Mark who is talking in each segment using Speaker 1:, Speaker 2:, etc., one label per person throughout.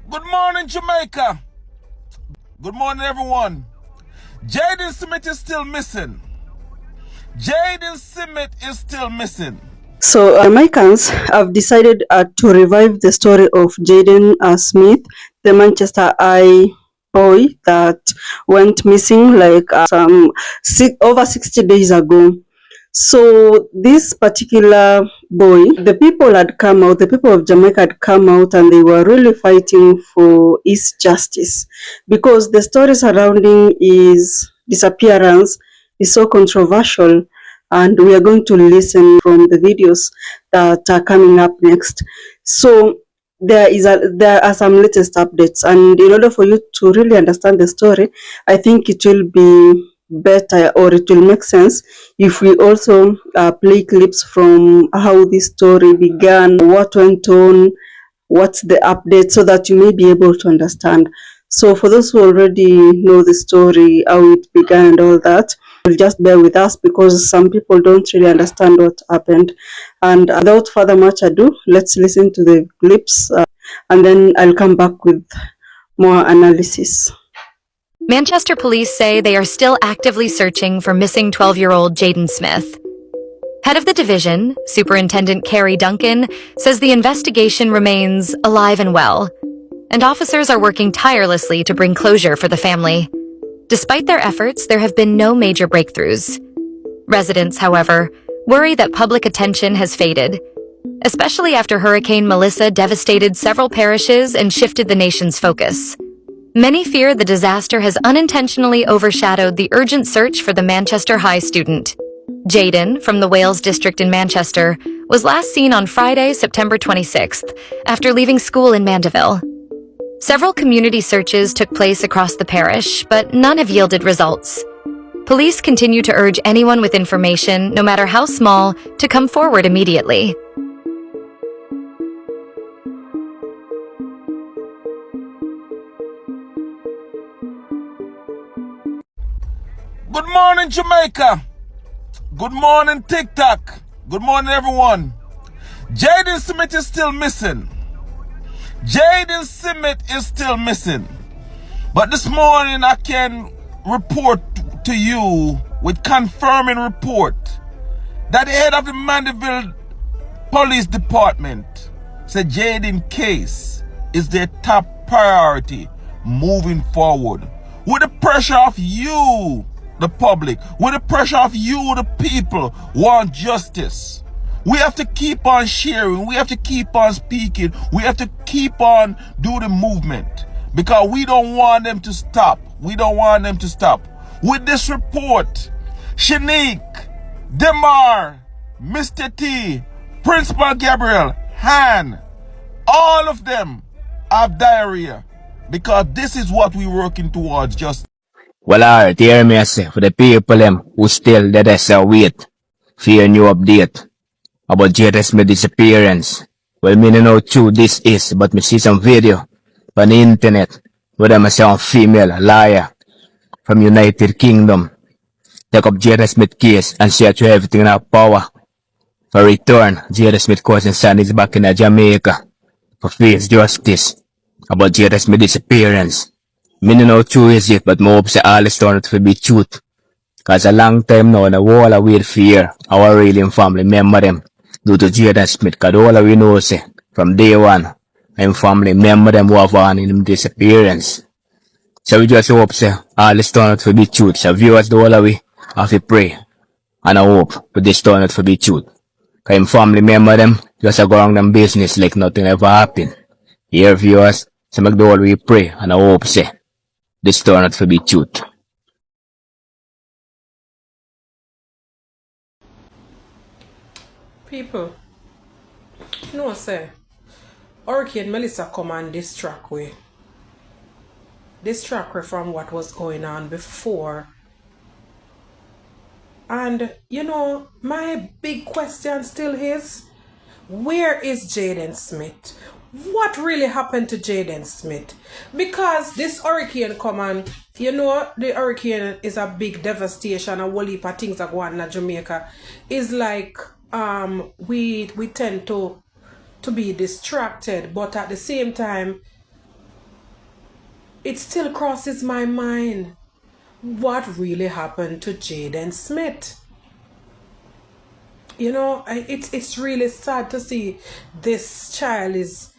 Speaker 1: Good morning, Jamaica. Good morning, everyone. Jaden Smith is still missing. Jaden Smith is still missing.
Speaker 2: So, Jamaicans have decided to revive the story of Jaden Smith, the Manchester Eye boy that went missing like over 60 days ago. So, this particular boy, the people of Jamaica had come out and they were really fighting for his justice because the story surrounding his disappearance is so controversial, and we are going to listen from the videos that are coming up next. So there are some latest updates, and in order for you to really understand the story, I think it will be better, or it will make sense if we also play clips from how this story began, what went on, what's the update, so that you may be able to understand. So for those who already know the story, how it began and all that, will just bear with us because some people don't really understand what happened. And without further much ado, let's listen to the clips, and then I'll come back with more analysis.
Speaker 3: Manchester police say they are still actively searching for missing 12-year-old Jaden Smith. Head of the division, Superintendent Carrie Duncan, says the investigation remains alive and well, and officers are working tirelessly to bring closure for the family. Despite their efforts, there have been no major breakthroughs. Residents, however, worry that public attention has faded, especially after Hurricane Melissa devastated several parishes and shifted the nation's focus. Many fear the disaster has unintentionally overshadowed the urgent search for the Manchester High student. Jaden, from the Wales district in Manchester, was last seen on Friday, September 26th, after leaving school in Mandeville. Several community searches took place across the parish, but none have yielded results. Police continue to urge anyone with information, no matter how small, to come forward immediately.
Speaker 1: Good morning, Jamaica. Good morning, TikTok. Good morning, everyone. Jaden Smith is still missing. Jaden Smith is still missing. But this morning I can report to you with confirming report that the head of the Mandeville Police Department said Jaden case is their top priority moving forward. With the pressure of you, the public, with the pressure of you, the people, want justice. We have to keep on sharing. We have to keep on speaking. We have to keep on doing the movement because we don't want them to stop. We don't want them to stop. With this report, Shanique, Demar, Mr. T, Principal Gabriel, Han, all of them have diarrhea because this is what we're working towards, just.
Speaker 4: Well, alright, hear me I say, for the people who still let us wait for a new update about Jaden Smith's disappearance. Well, me no know true this is, but me see some video on the internet where them say a female liar from United Kingdom take up Jaden Smith case and share to everything in her power for return. Jaden Smith cousin son is back in Jamaica for face justice about Jaden Smith's disappearance. Me no know true is it, but me hope say all is turned out to be truth. Cause a long time now, the whole of wait fear our real family member them due to Jaden Smith. Cause all we know say from day one, I'm family member them who have on in him disappearance. So we just hope say all is turned out to be truth. So viewers, the whole of we have to pray and I hope for this turn out to be truth. Cause him family member them just go on them business like nothing ever happened. Here viewers, so make the whole we pray and I hope say this turn out to be truth.
Speaker 5: People, no say, Hurricane Melissa come and distract we from what was going on before. And you know, my big question still is, where is Jaden Smith? What really happened to Jaden Smith? Because this hurricane come and, you know, the hurricane is a big devastation, a whole heap of things that go on in Jamaica. It's like we tend to be distracted, but at the same time it still crosses my mind. What really happened to Jaden Smith? You know, it's really sad to see this child is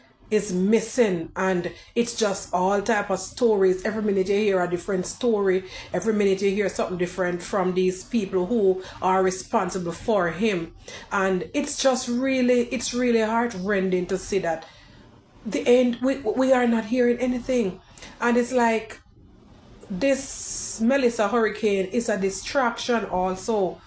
Speaker 5: missing, and it's just all type of stories. Every minute you hear a different story. Every minute you hear something different from these people who are responsible for him, and it's really heartrending to see that the end we are not hearing anything, and it's like this Melissa hurricane is a distraction also,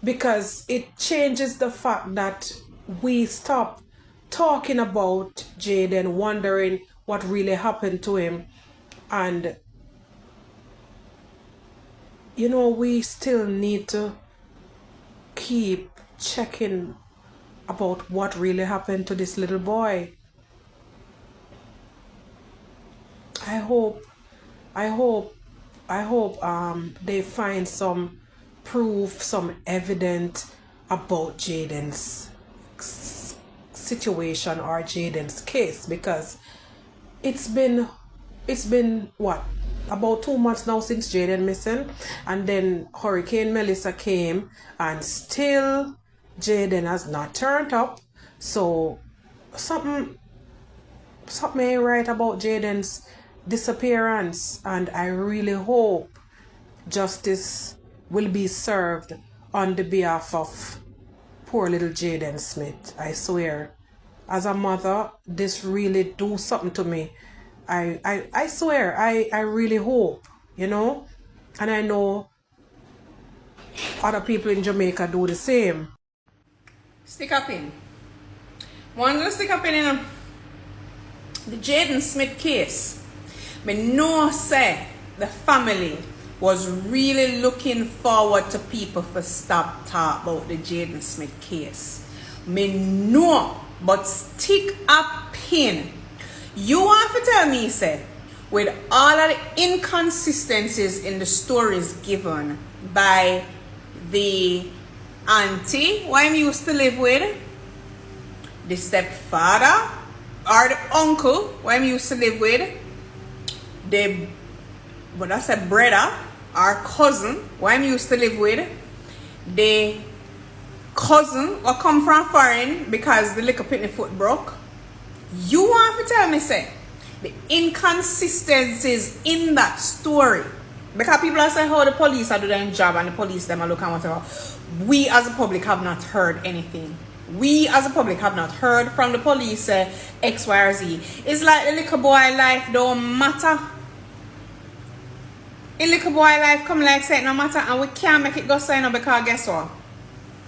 Speaker 5: because it changes the fact that we stop talking about Jaden, wondering what really happened to him. And, you know, we still need to keep checking about what really happened to this little boy. I hope they find some proof, some evidence about Jaden's situation or Jaden's case, because it's been what, about 2 months now since Jaden missing, and then Hurricane Melissa came and still Jaden has not turned up. So something ain't right about Jaden's disappearance, and I really hope justice will be served on the behalf of poor little Jaden Smith. I swear, as a mother, this really do something to me. I swear, I really hope, you know, and I know other people in Jamaica do the same.
Speaker 6: Stick up in. One gonna stick up in the Jaden Smith case. Me know say the family was really looking forward to people for stop talk about the Jaden Smith case. Me know, but stick a pin. You want to tell me, say, with all of the inconsistencies in the stories given by the auntie who I used to live with, the stepfather or the uncle who I used to live with, the brother or cousin who I used to live with, the cousin who come from foreign because the little pitney foot broke. You want to tell me, say, the inconsistencies in that story, because people are saying how the police are doing their job and the police them are looking whatever. We as a public have not heard anything. We as a public have not heard from the police X, Y, or Z. It's like the little boy life don't matter. In little boy life come like say no matter, and we can't make it go say no, because guess what?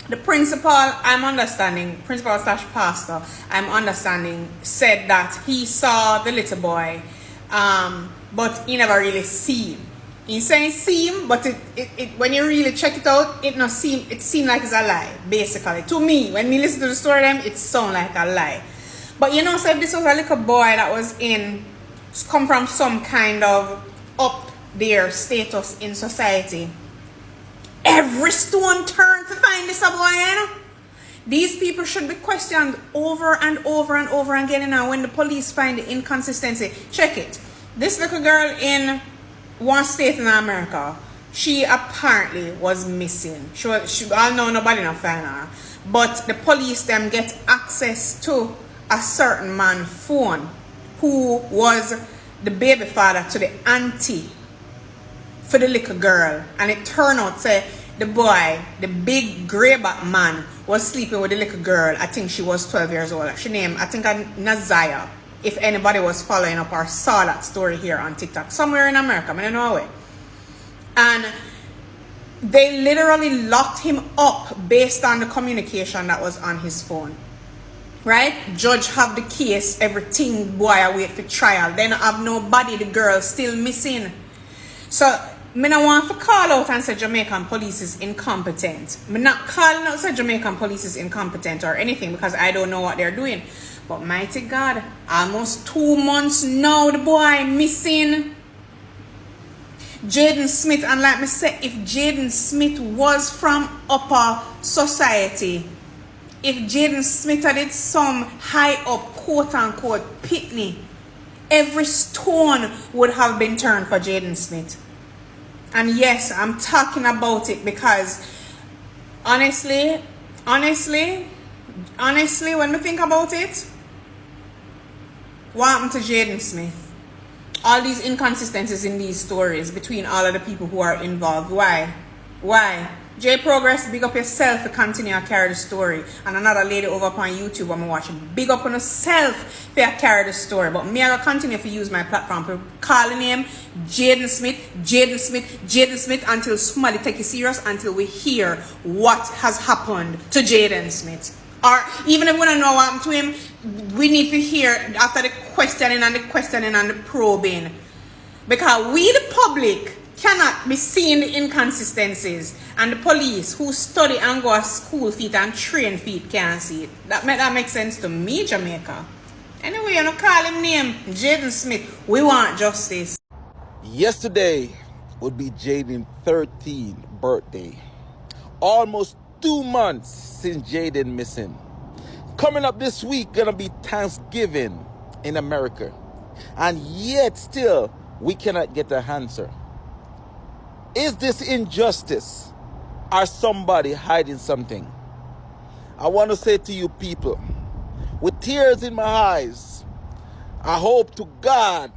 Speaker 6: The principal, I'm understanding, principal / pastor, I'm understanding, said that he saw the little boy, but he never really see him. He saying see him, but it when you really check it out, it seemed like it's a lie, basically. To me, when me listen to the story them, it sound like a lie. But you know, so if this was a little boy that was come from some kind of up there status in society, every stone turned to find this boy, you know? These people should be questioned over and over and over again. Now, when the police find the inconsistency, check it. This little girl in one state in America, she apparently was missing. She I know nobody not find her, but the police them get access to a certain man's phone who was the baby father to the auntie for the little girl, and it turned out say the boy, the big greyback man, was sleeping with the little girl. I think she was 12 years old. She named, I think, Nazaya. If anybody was following up or saw that story here on TikTok, somewhere in America, I don't know where. And they literally locked him up based on the communication that was on his phone. Right? Judge have the case, everything, boy, I wait for trial. Then have nobody, the girl still missing. So, me not want to call out and say Jamaican police is incompetent. Me not calling out say Jamaican police is incompetent or anything, because I don't know what they're doing. But mighty God, almost 2 months now the boy missing. Jaden Smith, and like me say, if Jaden Smith was from upper society, if Jaden Smith had some high up quote unquote pitney, every stone would have been turned for Jaden Smith. And yes, I'm talking about it because honestly, when we think about it, what happened to Jaden Smith? All these inconsistencies in these stories between all of the people who are involved. Why? J Progress, big up yourself to continue to carry the story. And another lady over up on YouTube I'm watching, big up on yourself to carry the story. But me, I will continue to use my platform to call the name Jaden Smith until somebody take it serious, until we hear what has happened to Jaden Smith. Or even if we don't know what happened to him, we need to hear after the questioning and the probing. Because we, the public, cannot be seeing the inconsistencies, and the police who study and go to school feet and train feet can't see it. That makes sense to me, Jamaica. Anyway, you don't call him name Jaden Smith. We want justice.
Speaker 1: Yesterday would be Jaden's 13th birthday. Almost 2 months since Jaden missing. Coming up this week gonna be Thanksgiving in America. And yet still we cannot get an answer. Is this injustice or somebody hiding something? I want to say to you people, with tears in my eyes, I hope to God,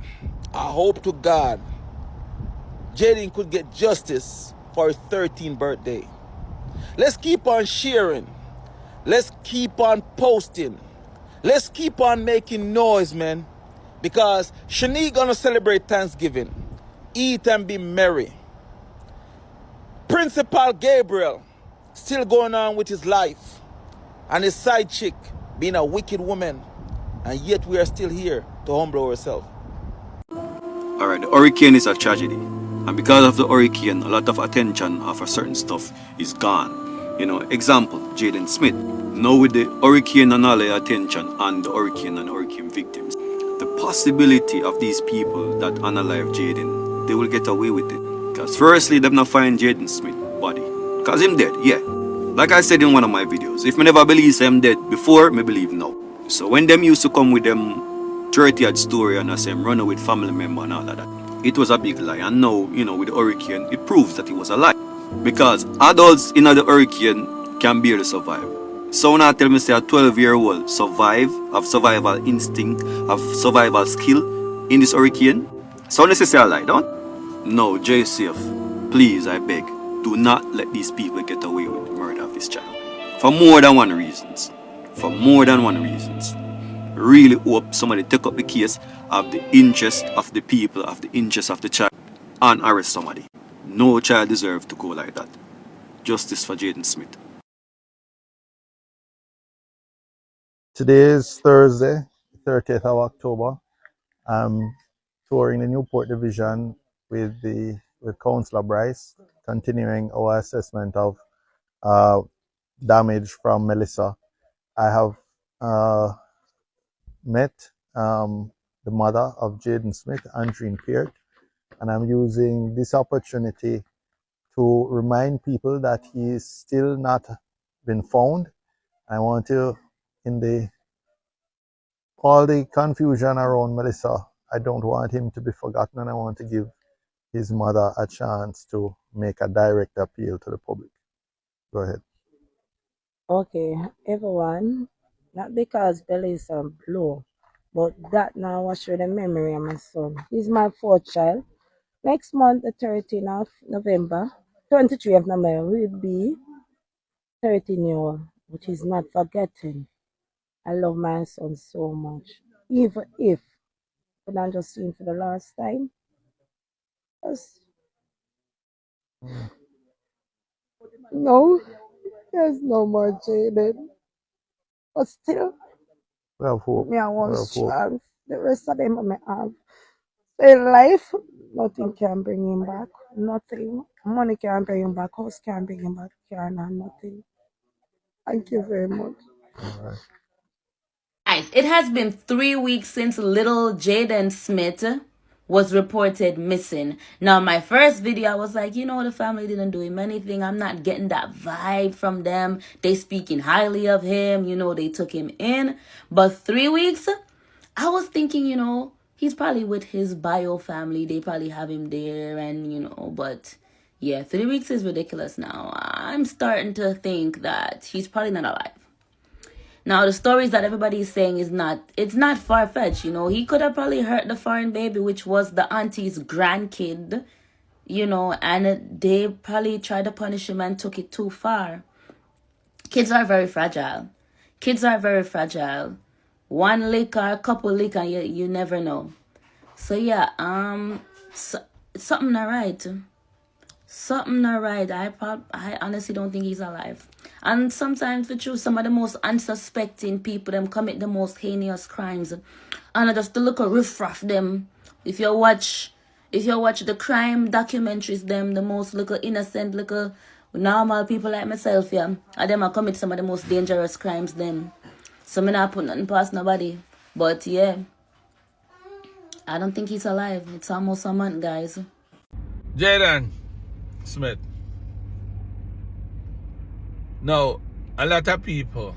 Speaker 1: Jaden could get justice for his 13th birthday. Let's keep on sharing. Let's keep on posting. Let's keep on making noise, man. Because Shanique gonna celebrate Thanksgiving. Eat and be merry. Principal Gabriel still going on with his life. And his side chick being a wicked woman. And yet we are still here to humble ourselves.
Speaker 7: Alright, the hurricane is a tragedy. And because of the hurricane, a lot of attention of a certain stuff is gone. You know, example, Jaden Smith. Now with the hurricane and all the attention on the hurricane and hurricane victims, the possibility of these people that unalive Jaden, they will get away with it. Because firstly, them not find Jaden Smith body. Because him dead, yeah. Like I said in one of my videos, if me never believe him dead before, me believe now. So when them used to come with them 30-odd story and I say run away with family member and all of that, it was a big lie. And now, you know, with the hurricane, it proves that it was a lie. Because adults in the hurricane can barely survive. So now tell me say a 12-year-old have survival instinct, have survival skill in this hurricane. So this is a lie, don't? No, JCF, please, I beg, do not let these people get away with the murder of this child. For more than one reasons. Really hope somebody take up the case of the interest of the people, of the interest of the child, and arrest somebody. No child deserves to go like that. Justice for Jaden Smith.
Speaker 8: Today is Thursday, 30th of October. I'm touring the Newport Division with Councillor Bryce, continuing our assessment of damage from Melissa. I have met the mother of Jaden Smith, Andreen Peart, and I'm using this opportunity to remind people that he is still not been found. I want to, in all the confusion around Melissa, I don't want him to be forgotten, and I want to give his mother a chance to make a direct appeal to the public. Go ahead.
Speaker 9: Okay, everyone, not because belly is blue, but that now was through the memory of my son. He's my fourth child. Next month, the 13th of November, 23 of November, will be 13-year-old, but he's not forgetting. I love my son so much. Even if I don't just see him for the last time, just no, there's no more Jaden. But still,
Speaker 8: We have hope.
Speaker 9: me I want
Speaker 8: We have hope.
Speaker 9: chance. The rest of them I may have. In life, nothing can bring him back. Nothing. Money can't bring him back. House can't bring him back. Car, nothing. Thank you very much.
Speaker 8: All right.
Speaker 10: Guys, it has been 3 weeks since little Jaden Smith was reported missing. Now, my first video, I was like, you know, the family didn't do him anything. I'm not getting that vibe from them. They speaking highly of him. You know, they took him in. But 3 weeks, I was thinking, you know, he's probably with his bio family. They probably have him there, and but yeah, 3 weeks is ridiculous now. I'm starting to think that he's probably not alive. Now, the stories that everybody is saying it's not far-fetched, He could have probably hurt the foreign baby, which was the auntie's grandkid, and they probably tried to punish him and took it too far. Kids are very fragile. Kids are very fragile. One lick or a couple lick and you never know. So yeah, something not right. Something not right. I honestly don't think he's alive. And sometimes for true, some of the most unsuspecting people them commit the most heinous crimes. And just to look a riff-raff them. If you watch the crime documentaries, them the most little innocent, little normal people like myself, yeah, and them I commit some of the most dangerous crimes them. So me not put nothing past nobody. But yeah, I don't think he's alive. It's almost a month, guys.
Speaker 1: Jaden Smith. Now, a lot of people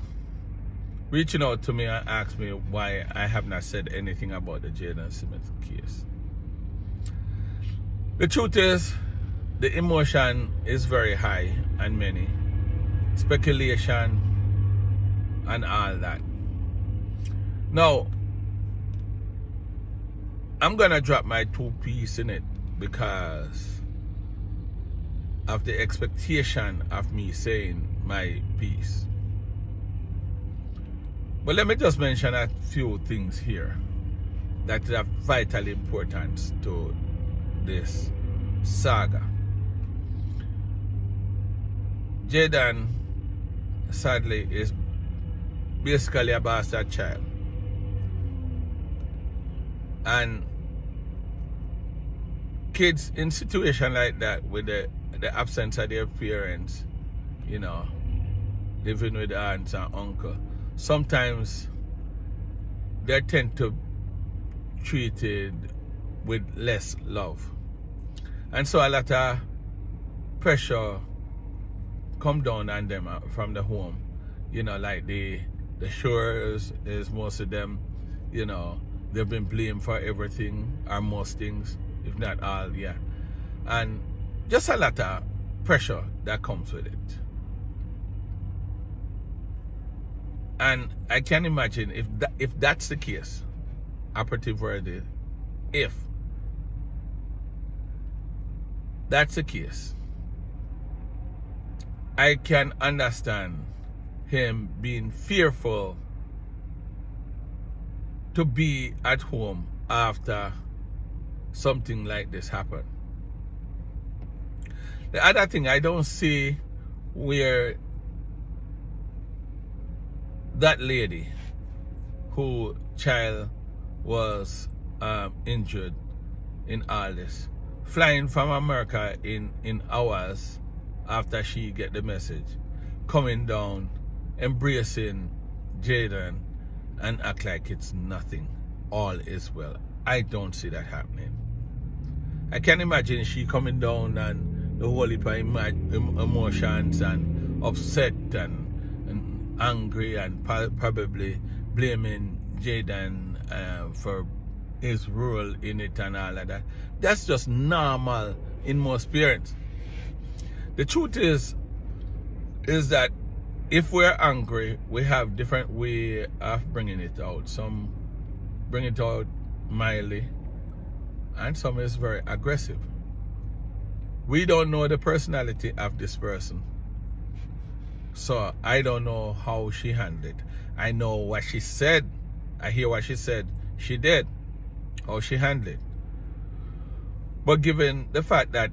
Speaker 1: reaching out to me and ask me why I have not said anything about the Jaden Smith case. The truth is, the emotion is very high and many. Speculation and all that. Now, I'm gonna drop my 2 piece in it because of the expectation of me saying my piece. But let me just mention a few things here that are of vital importance to this saga. Jaden, sadly, is basically a bastard child. And kids in situation like that with the absence of their parents, living with aunts and uncle, sometimes they tend to be treated with less love. And so a lot of pressure come down on them from the home. Like the Shores is most of them, they've been blamed for everything or most things, if not all, yeah. And just a lot of pressure that comes with it. And I can imagine if that's the case, operative word, if that's the case, I can understand him being fearful to be at home after something like this happened. The other thing, I don't see where that lady who child was injured in all this, flying from America in hours after she get the message, coming down, embracing Jaden and act like it's nothing, all is well. I don't see that happening. I can imagine she coming down and the whole heap of emotions and upset and angry and probably blaming Jaden for his role in it and all of that. That's just normal in most parents. The truth is that if we're angry, we have different way of bringing it out. Some bring it out mildly, and some is very aggressive. We don't know the personality of this person, so I don't know how she handled it. I know what she said. I hear what she said. She did. How she handled it. But given the fact that,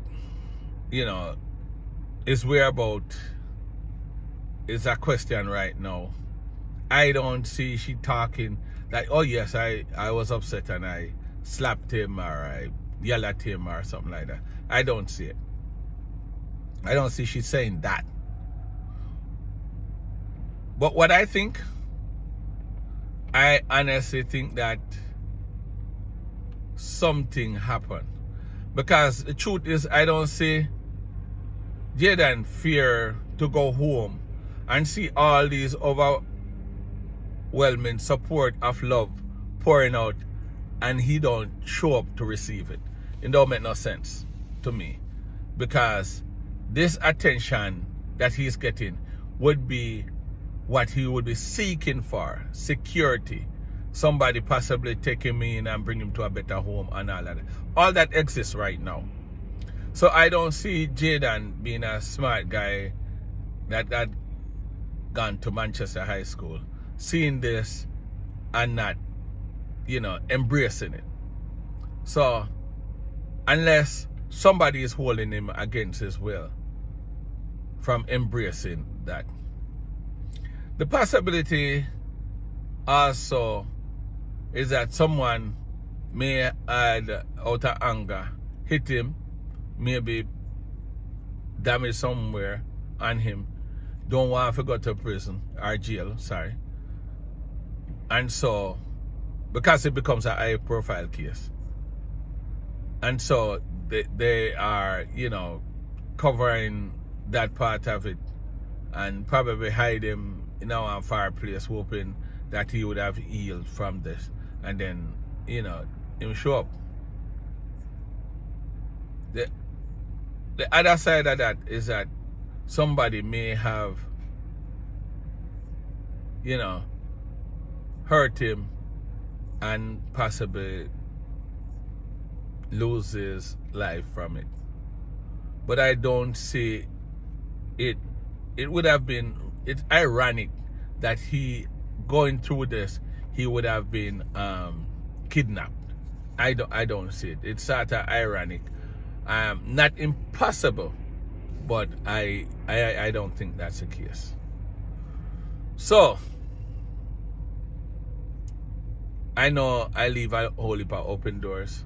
Speaker 1: his whereabouts is a question right now, I don't see she talking like, oh yes, I was upset and I slapped him or I yelled at him or something like that. I don't see it. I don't see she saying that. But what I think, I honestly think that something happened. Because the truth is, I don't see Jaden fear to go home and see all these overwhelming support of love pouring out and he don't show up to receive it. It don't make no sense to me, because this attention that he's getting would be what he would be seeking for: security, somebody possibly take him in and bring him to a better home and all that. All that exists right now. So I don't see Jaden being a smart guy that gone to Manchester High School, seeing this and not, embracing it. So unless somebody is holding him against his will from embracing that. The possibility also is that someone may had, out of anger, hit him, maybe damage somewhere on him, don't want to go to prison or jail, sorry. And so, because it becomes a high profile case, and so they are, covering that part of it and probably hide him in our fireplace, hoping that he would have healed from this, and then, him show up. The other side of that is that somebody may have, hurt him and possibly lose his life from it. But I don't see it. It would have been, it's ironic that he, going through this, he would have been kidnapped. I don't see it. It's sort of ironic. Not impossible, but I don't think that's the case. So I know I leave a whole heap of open doors,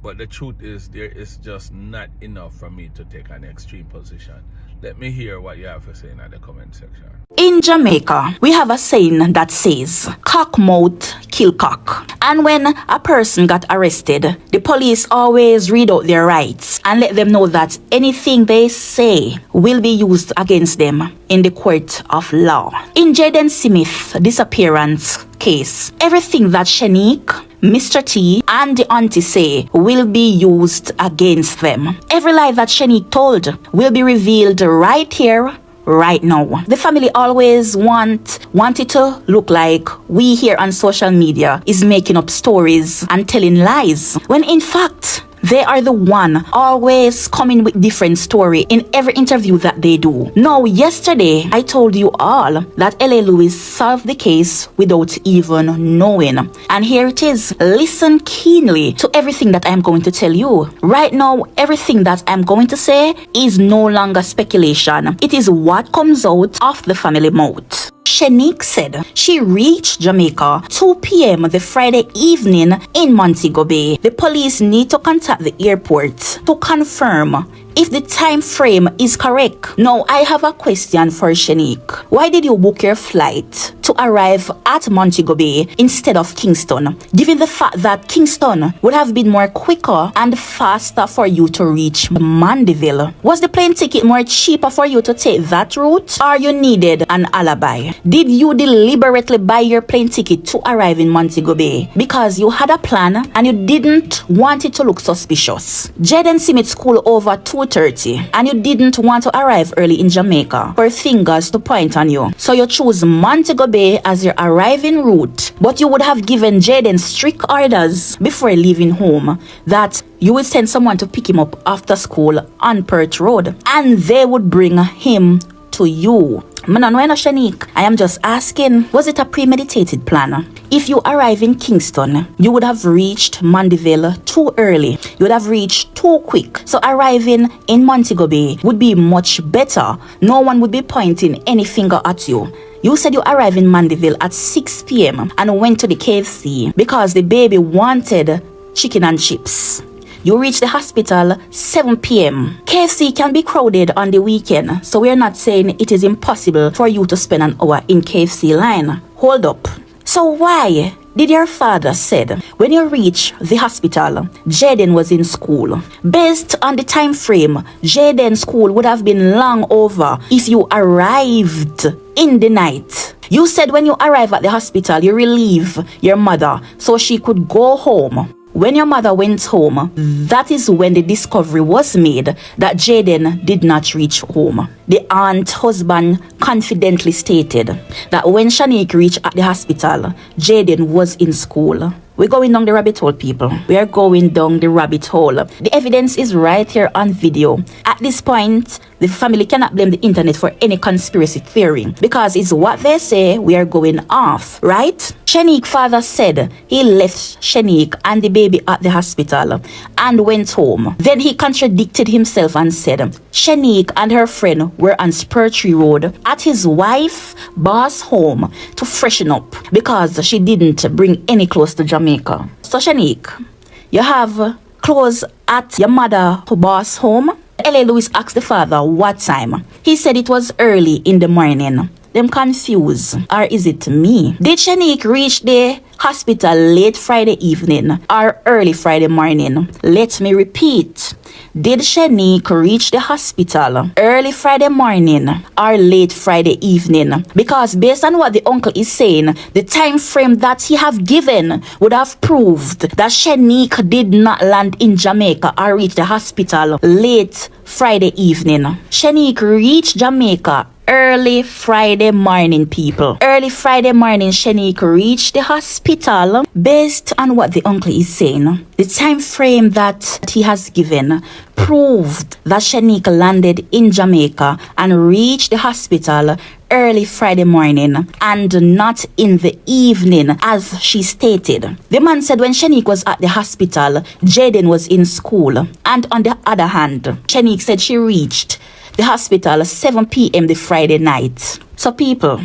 Speaker 1: but the truth is there is just not enough for me to take an extreme position. Let me hear what you have to say in the comment section.
Speaker 11: In Jamaica, we have a saying that says, cock mouth, kill cock. And when a person got arrested, the police always read out their rights and let them know that anything they say will be used against them in the court of law. In Jaden Smith's disappearance case, everything that Shanique, Mr. T, and the auntie say will be used against them. Every lie that Shanique told will be revealed right here, right now. The family always wanted to look like we here on social media is making up stories and telling lies, when in fact they are the one always coming with different story in every interview that they do. Now, yesterday, I told you all that L.A. Lewis solved the case without even knowing. And here it is. Listen keenly to everything that I'm going to tell you. Right now, everything that I'm going to say is no longer speculation. It is what comes out of the family mouth. Shanique said she reached Jamaica 2 p.m. the Friday evening in Montego Bay. The police need to contact the airport to confirm if the time frame is correct. Now, I have a question for Shanique. Why did you book your flight to arrive at Montego Bay instead of Kingston, given the fact that Kingston would have been more quicker and faster for you to reach Mandeville? Was the plane ticket more cheaper for you to take that route, or you needed an alibi? Did you deliberately buy your plane ticket to arrive in Montego Bay because you had a plan and you didn't want it to look suspicious? Jaden Smith school over 2:30 and you didn't want to arrive early in Jamaica for fingers to point on you, so you choose Montego Bay as your arriving route. But you would have given Jaden strict orders before leaving home that you would send someone to pick him up after school on Perth Road and they would bring him to you. Shanique, I am just asking, was it a premeditated plan? If you arrive in Kingston, you would have reached Mandeville too early. You would have reached too quick. So arriving in Montego Bay would be much better. No one would be pointing any finger at you. You said you arrived in Mandeville at 6 p.m. and went to the KFC because the baby wanted chicken and chips. You reach the hospital 7 p.m. KFC can be crowded on the weekend, so we're not saying it is impossible for you to spend an hour in KFC line. Hold up. So why did your father said when you reach the hospital, Jaden was in school? Based on the time frame, Jaden's school would have been long over if you arrived in the night. You said when you arrive at the hospital, you relieve your mother so she could go home. When your mother went home, that is when the discovery was made that Jaden did not reach home. The aunt husband confidently stated that when Shanique reached at the hospital, Jaden was in school. We're going down the rabbit hole, people. We are going down the rabbit hole. The evidence is right here on video. At this point, the family cannot blame the internet for any conspiracy theory because it's what they say we are going off, right? Shanique's father said he left Shanique and the baby at the hospital and went home. Then he contradicted himself and said Shanique and her friend were on Spur Tree Road at his wife's boss' home to freshen up because she didn't bring any clothes to Jamaica. So Shanique, you have clothes at your mother's boss' home? L.A. Lewis asked the father what time. He said it was early in the morning. Them confused, or is it me? Did Shanique reach the hospital late Friday evening or early Friday morning? Let me repeat. Did Shanique reach the hospital early Friday morning or late Friday evening? Because based on what the uncle is saying, the time frame that he have given would have proved that Shanique did not land in Jamaica or reach the hospital late Friday evening. Shanique reached Jamaica early Friday morning, people. Early Friday morning, Shanique reached the hospital based on what the uncle is saying. The time frame that he has given proved that Shanique landed in Jamaica and reached the hospital early Friday morning and not in the evening as she stated. The man said when Shanique was at the hospital, Jaden was in school. And on the other hand, Shanique said she reached the hospital 7 p.m. the Friday night. So people,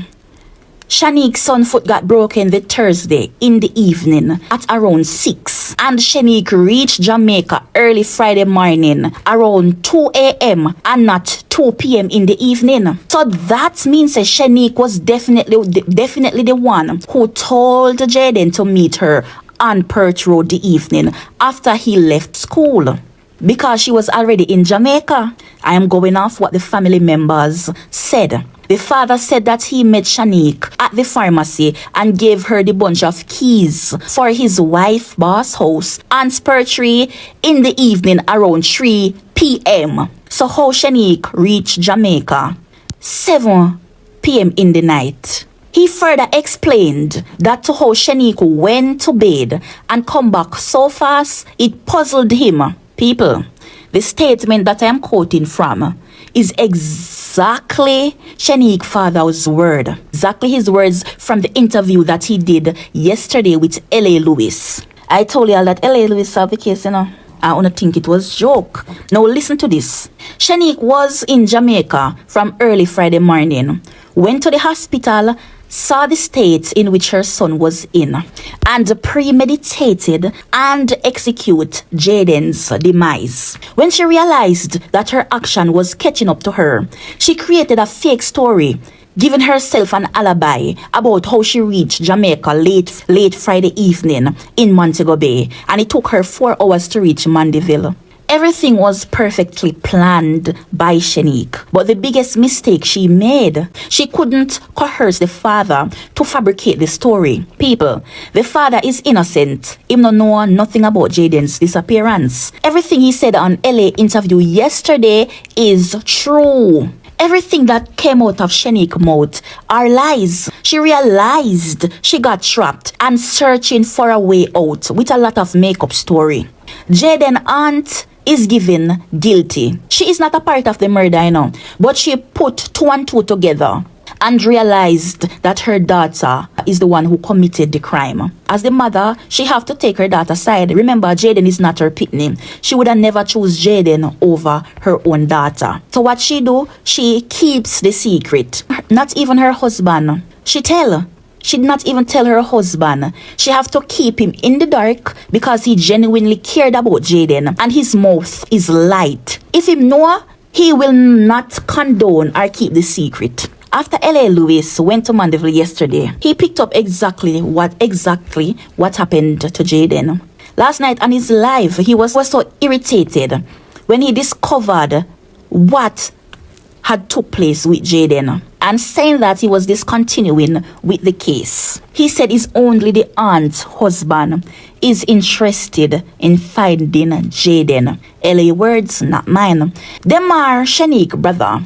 Speaker 11: Shanique's son's foot got broken the Thursday in the evening at around 6. And Shanique reached Jamaica early Friday morning around 2 a.m. and not 2 p.m. in the evening. So that means that Shanique was definitely the one who told Jaden to meet her on Perch Road the evening after he left school. Because she was already in Jamaica. I am going off what the family members said. The father said that he met Shanique at the pharmacy and gave her the bunch of keys for his wife's boss house on Spur Tree in the evening around 3 p.m. So how Shanique reached Jamaica 7 p.m. in the night. He further explained that to how Shanique went to bed and come back so fast, it puzzled him. People, the statement that I am quoting from is exactly Shanique's father's word. Exactly his words from the interview that he did yesterday with L.A. Lewis. I told y'all that L.A. Lewis solved the case, you know. I wanna think it was joke. Now listen to this. Shanique was in Jamaica from early Friday morning. Went to the hospital, saw the state in which her son was in, and premeditated and execute Jaden's demise. When she realized that her action was catching up to her, she created a fake story, giving herself an alibi about how she reached Jamaica late Friday evening in Montego Bay, and it took her 4 hours to reach Mandeville. Everything was perfectly planned by Shanique, but the biggest mistake she made, she couldn't coerce the father to fabricate the story. People, the father is innocent. He don't know nothing about Jaden's disappearance. Everything he said on LA interview yesterday is true. Everything that came out of Shanique's mouth are lies. She realized she got trapped and searching for a way out with a lot of makeup story. Jaden's aunt is given guilty. She is not a part of the murder, you know, but she put 2 and 2 together and realized that her daughter is the one who committed the crime. As the mother, she have to take her daughter's side. Remember, Jaden is not her pitney. She would have never choose Jaden over her own daughter. So what she do? She keeps the secret. Not even her husband. She did not even tell her husband. She have to keep him in the dark because he genuinely cared about Jaden and his mouth is light. If him know, he will not condone or keep the secret. After L.A. Lewis went to Mandeville yesterday, he picked up exactly what happened to Jaden. Last night on his live, he was so irritated when he discovered what had took place with Jaden. and saying that he was discontinuing with the case. He said it's only the aunt's husband is interested in finding Jaden. LA words, not mine. Demar Shanique brother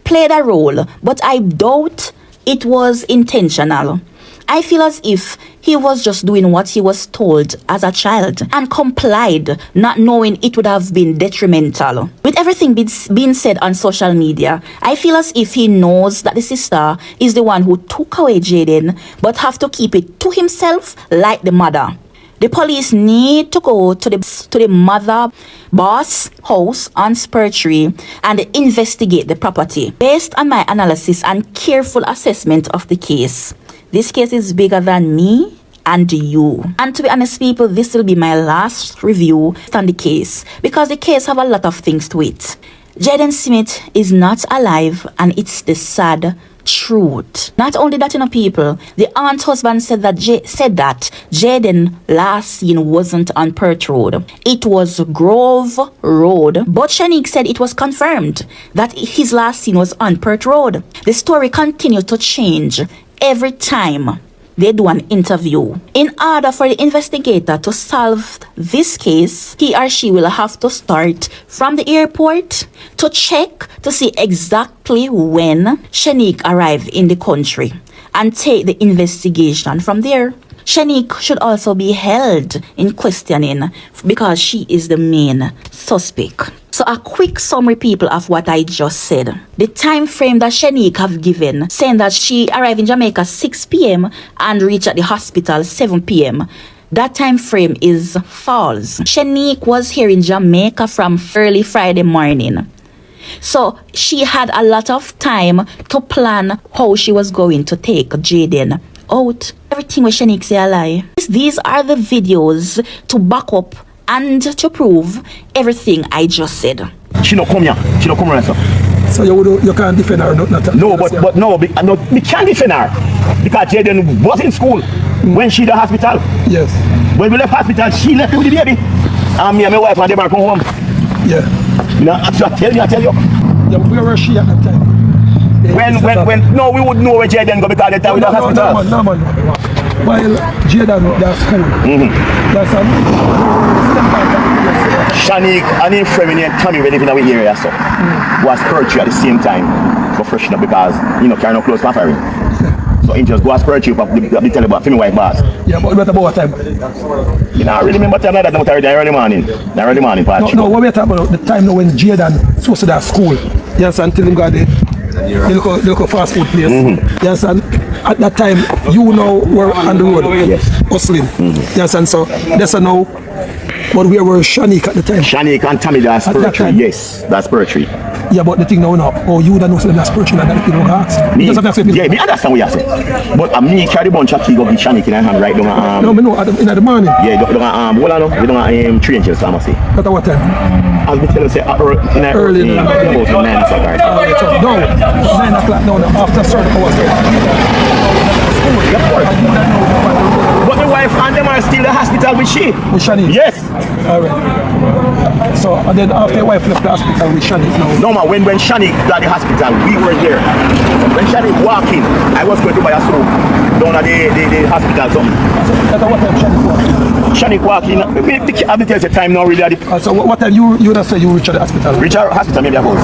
Speaker 11: played a role, but I doubt it was intentional. I feel as if he was just doing what he was told as a child and complied, not knowing it would have been detrimental. With everything being said on social media, I feel as if he knows that the sister is the one who took away Jaden, but have to keep it to himself like the mother. The police need to go to the mother boss house on Spur Tree and investigate the property. Based on my analysis and careful assessment of the case, this case is bigger than me and you. And to be honest, people, this will be my last review on the case because the case have a lot of things to it. Jaden Smith is not alive, and it's the sad truth. Not only that, people, the aunt's husband said that Jaden last seen wasn't on Perth Road. It was Grove Road. But Shanique said it was confirmed that his last scene was on Perth Road. The story continued to change every time they do an interview. In order for the investigator to solve this case, he or she will have to start from the airport to check to see exactly when Shanique arrived in the country and take the investigation from there. Shanique should also be held in questioning because she is the main suspect. So a quick summary, people, of what I just said. The time frame that Shanique have given, saying that she arrived in Jamaica 6 p.m. and reached at the hospital 7 p.m. That time frame is false. Shanique was here in Jamaica from early Friday morning. So she had a lot of time to plan how she was going to take Jaden out. Everything with Shanique say a lie. These are the videos to back up and to prove everything I just said.
Speaker 4: She no come here. She no come around, sir.
Speaker 12: So you can't defend her, not
Speaker 4: No, we can't defend her because Jaden was in school when she the hospital.
Speaker 12: Yes.
Speaker 4: When we left hospital, she left with the baby. And me and my wife and them are come home.
Speaker 12: Yeah.
Speaker 4: I tell you.
Speaker 12: Yeah, where was she at that time?
Speaker 4: When no, we wouldn't know where Jaden go because they tell we the hospital.
Speaker 12: No, man. While Jaden that's school. That's
Speaker 4: Shanique and him friend named Tommy when living in our area so was Perchu at the same time for freshen up because carrying no clothes for her. So he just go as Perchu but they tell about me wife boss.
Speaker 12: Yeah, but what about what time?
Speaker 4: You know, I really remember time like that, but early morning. The early morning part.
Speaker 12: No, what we talking about the time now when Jaden supposed to that school. Yes, until him got the local fast food place. Yes, and at that time you were on the road.
Speaker 4: Yes.
Speaker 12: Hustling. Yes, and so that's now. But where were Shanique at the time?
Speaker 4: Shanique and Tommy, that's poetry. Yes, that's poetry.
Speaker 12: Yeah, but the thing now, you don't know that's poetry and that people ask.
Speaker 4: Yeah, me understand what you say. But me carry the bunch of key go with Shanique in her hand right down.
Speaker 12: No, me know, in the morning.
Speaker 4: Yeah, hold on, we don't 3 inches pharmacy.
Speaker 12: At what time?
Speaker 4: As we tell you, say, early in about 9 o'clock.
Speaker 12: No, 9 o'clock, no, after certain hours.
Speaker 4: But the wife and them are still in the hospital with she.
Speaker 12: With Shanique?
Speaker 4: Yes.
Speaker 12: Alright. So, and then after your wife left the hospital with Shanique now?
Speaker 4: No, man, when Shanique got the hospital, we were there. When Shanique walked in, I was going to buy a soap down at the hospital. So
Speaker 12: at what time Shanique walked in?
Speaker 4: Shanique walked in, I will tell you the time now really.
Speaker 12: So what time you would say you reached the hospital?
Speaker 4: Reach the hospital maybe about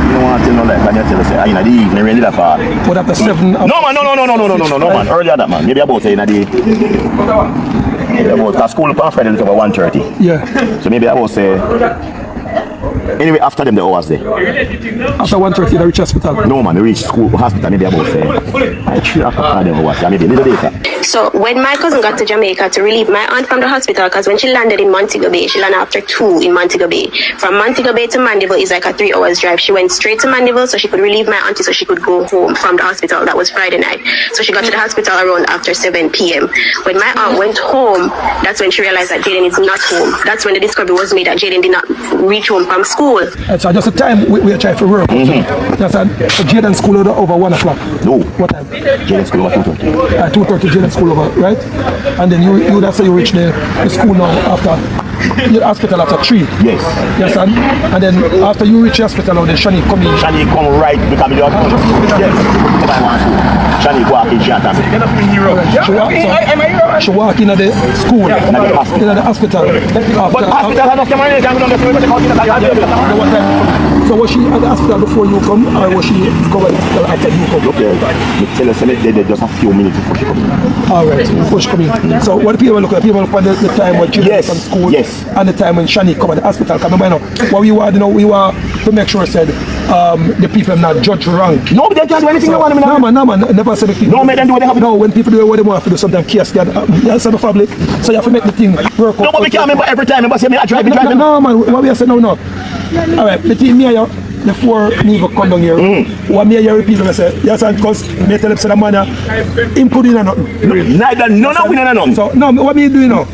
Speaker 4: you don't want to tell no like, I tell you say, in the evening, really that far.
Speaker 12: What after 7?
Speaker 4: No, man, earlier that man, maybe about say in the about school on Friday is over 1:30.
Speaker 12: Yeah.
Speaker 4: So maybe I will say anyway after them the hours there.
Speaker 12: After 1:30 they reach hospital?
Speaker 4: No man, they reach school hospital maybe about say 3 o'clock them hours, maybe a little later.
Speaker 13: So when my cousin got to Jamaica to relieve my aunt from the hospital, because when she landed in Montego Bay, she landed after 2 in Montego Bay. From Montego Bay to Mandeville is like a 3 hours drive. She went straight to Mandeville so she could relieve my auntie so she could go home from the hospital. That was Friday night. So she got to the hospital around after 7 p.m. When my aunt went home, that's when she realized that Jaden is not home. That's when the discovery was made that Jaden did not reach home from school.
Speaker 12: So just the time we are trying for work. That's so Jaden school over 1 o'clock.
Speaker 4: No.
Speaker 12: What time?
Speaker 4: Jaden school over 2:30.
Speaker 12: 2:30 Jaden school over, right? And then you that's how you reach the school now after the hospital after 3.
Speaker 14: Yes.
Speaker 12: Yes, and then after you reach the hospital, then Shani come in.
Speaker 14: Shani come right because me yes. Shani walk in Shanta.
Speaker 12: She walk in the school, in the hospital.
Speaker 14: But hospital has
Speaker 12: so was she at the hospital before you come, or was she covered the hospital after you come?
Speaker 14: Okay, tell us that just a few minutes before she come in.
Speaker 12: Alright, before she come in. So what people look at? People look at the time when children from school, and the time when Shani come at the hospital. Come on, what we were, we were to make sure said the people not judge wrong.
Speaker 14: No, they can't do anything they want.
Speaker 12: No man, never said the people.
Speaker 14: No, man, they do what they have to do.
Speaker 12: No, when people do what they want to do, sometimes chaos get the family. So you have to make the thing work.
Speaker 14: No, but we can't remember every time. Remember, say me I drive.
Speaker 12: No, man, what we are saying no. Alright, between me and you, before me even come down here, what me and you repeat and say, yes, and because me tell them say the man him put in a nothing.
Speaker 14: Neither, no, we don't know.
Speaker 12: So, no, what me doing now?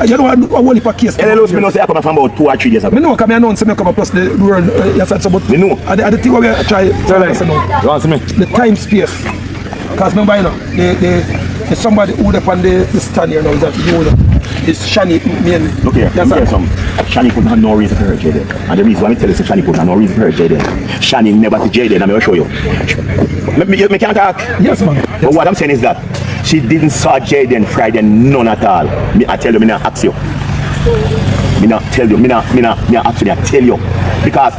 Speaker 12: You know what, I want to case.
Speaker 14: And I know say I come from about 2 or 3 days ago.
Speaker 12: I know, because I announce me come plus the word, yes, and so, but
Speaker 14: me know.
Speaker 12: I think what we try to know. The time space. Because remember, you know, there's somebody who up on the stand here now, is that you know, it's Shani mainly.
Speaker 14: Look here, Shani could have no reason for her Jaden. And the reason why I tell you Shani could have no reason for her Jaden. Shani never see Jaden, I'm going to show you. Me can't talk.
Speaker 12: Yes, man.
Speaker 14: But what I'm saying is that she didn't saw Jaden Friday, none at all. I tell you, me not ask you. Me not tell you, me not actually tell you. Because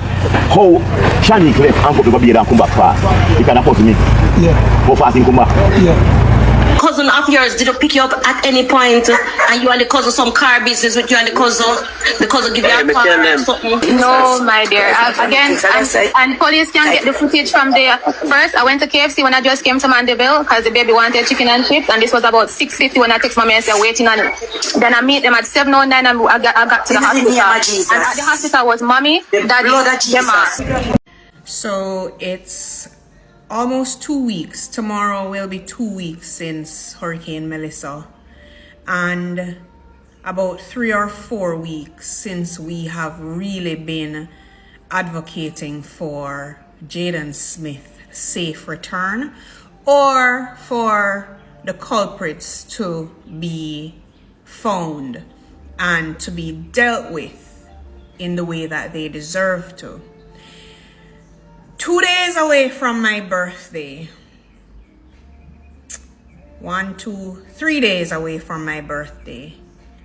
Speaker 14: how Shani left and go be there and come back fast. You can't pause me.
Speaker 12: Yeah.
Speaker 14: How fast he come back?
Speaker 12: Yeah.
Speaker 15: Cousin of yours did pick you up at any point and you and the cousin some car business with you and the cousin give you a car or something?
Speaker 16: No, my dear. And police can get the footage from there. First, I went to KFC when I just came to Mandeville because the baby wanted chicken and chips, and this was about 6:50 when I text mommy and said waiting on it. Then I meet them at 7:09 and I got to the hospital. And at the hospital was mommy, daddy, Gemma.
Speaker 6: So it's almost 2 weeks. Tomorrow will be 2 weeks since Hurricane Melissa, and about 3 or 4 weeks since we have really been advocating for Jaden Smith's safe return, or for the culprits to be found and to be dealt with in the way that they deserve to. 2 days away from my birthday. 1, 2, 3 days away from my birthday.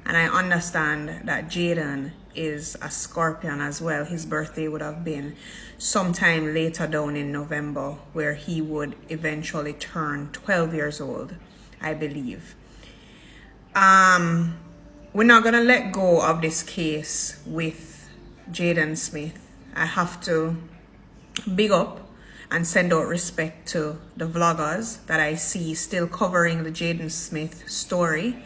Speaker 6: And I understand that Jaden is a Scorpion as well. His birthday would have been sometime later down in November, where he would eventually turn 12 years old, I believe. We're not gonna let go of this case with Jaden Smith. I have to big up and send out respect to the vloggers that I see still covering the Jaden Smith story.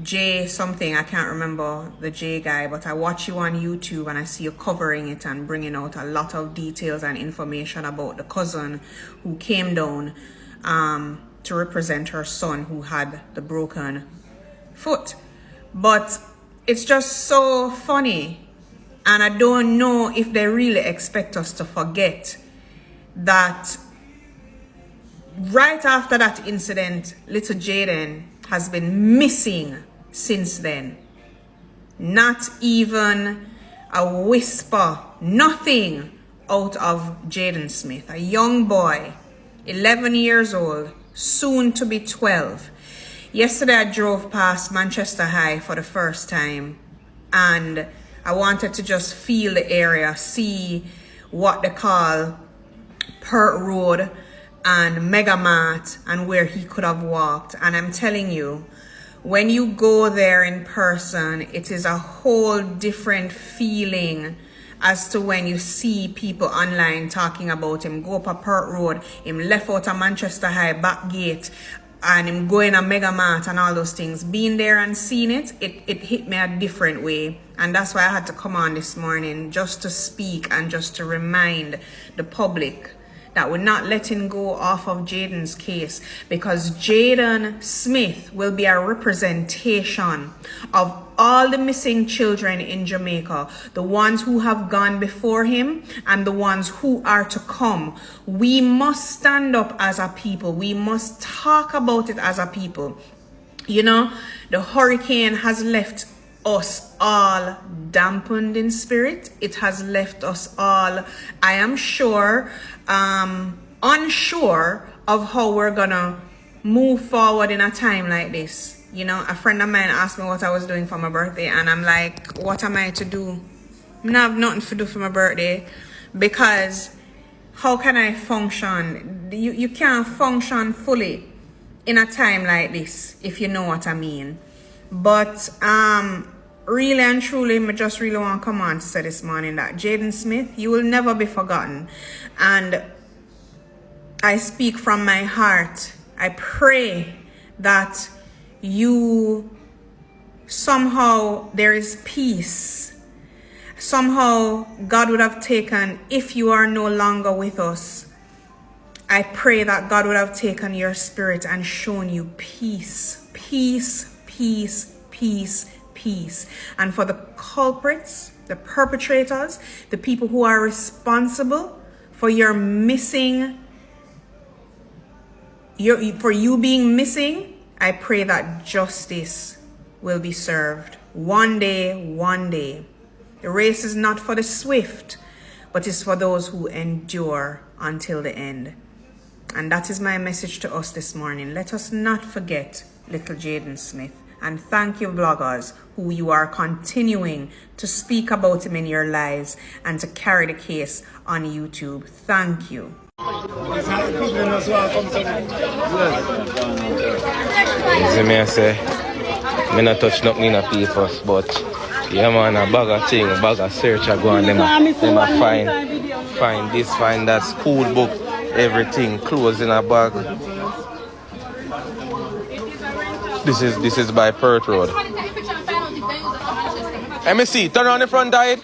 Speaker 6: Jay something, I can't remember the Jay guy, but I watch you on YouTube and I see you covering it and bringing out a lot of details and information about the cousin who came down to represent her son who had the broken foot. But it's just so funny. And I don't know if they really expect us to forget that right after that incident, little Jaden has been missing since then. Not even a whisper, nothing out of Jaden Smith, a young boy, 11 years old, soon to be 12. Yesterday I drove past Manchester High for the first time, and I wanted to just feel the area, see what they call Pert Road and Mega Mart and where he could have walked. And I'm telling you, when you go there in person, it is a whole different feeling as to when you see people online talking about him go up a Pert Road, him left out a Manchester High back gate, and him going a Mega Mart and all those things. Being there and seeing it, it hit me a different way. And that's why I had to come on this morning, just to speak and just to remind the public that we're not letting go off of Jaden's case, because Jaden Smith will be a representation of all the missing children in Jamaica, the ones who have gone before him and the ones who are to come. We must stand up as a people. We must talk about it as a people. You know, the hurricane has left us all dampened in spirit. It has left us all, I am sure, unsure of how we're gonna move forward in a time like this. You know, a friend of mine asked me what I was doing for my birthday, and I'm like, what am I to do? I don't have nothing to do for my birthday, because how can I function? You can't function fully in a time like this, if you know what I mean. But really and truly, I just really want to come on to say this morning that Jaden Smith, you will never be forgotten. And I speak from my heart. I pray that you somehow, there is peace. Somehow God would have taken, if you are no longer with us, I pray that God would have taken your spirit and shown you peace, peace, peace, peace, peace. And for the culprits, the perpetrators, the people who are responsible for your missing, for you being missing, I pray that justice will be served. One day, one day. The race is not for the swift, but it's for those who endure until the end. And that is my message to us this morning. Let us not forget little Jaden Smith. And thank you, bloggers, who you are continuing to speak about him in your lives and to carry the case on YouTube. Thank you.
Speaker 17: See me, I say, me not touch nothing in a papers, but yeah, man, a bag of thing, a bag of search, I go and them a find this, find that, school book, everything, clothes in a bag. This is by Perth Road. Let me see, turn on the front diet.